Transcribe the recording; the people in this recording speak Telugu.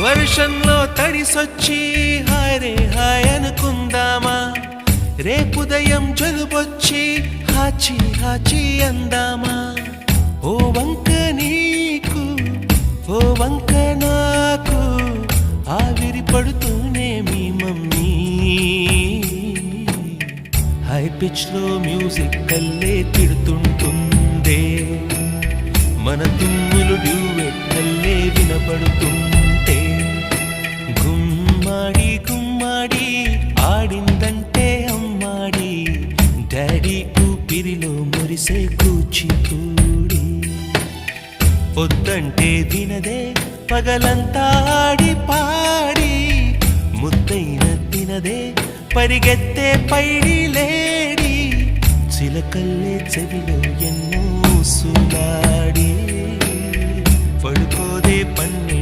వర్షంలో తడిసొచ్చి హాయ్ రే హాయ్ అనుకుందామా, రేపుదయం జలుబొచ్చి హాచి హాచి అందామా. ఓ వంక నీకు ఓ వంక నాకు ఆవిరి పడుతూనే మీ మమ్మీ. హై పిచ్ లో మ్యూజిక్ కల్లే తిడుతుంటుందే, మన తుమ్ములు డ్యూయెట్ కల్లే వినపడుతుంటే. గుమ్మాడి గుమ్మాడి ఆడిందంటే అమ్మాడి, డాడీ ఊపిరిలో మురిసే కూచిపూడి. పొద్దంటే వినదే పగలంతా ఆడి పాడి, ముద్దైన తినదే పరిగెత్తే పైడి లేడి. చిలకల్లే చెవిలో ఎన్నో సులాడి, పడుకోదే పన్నే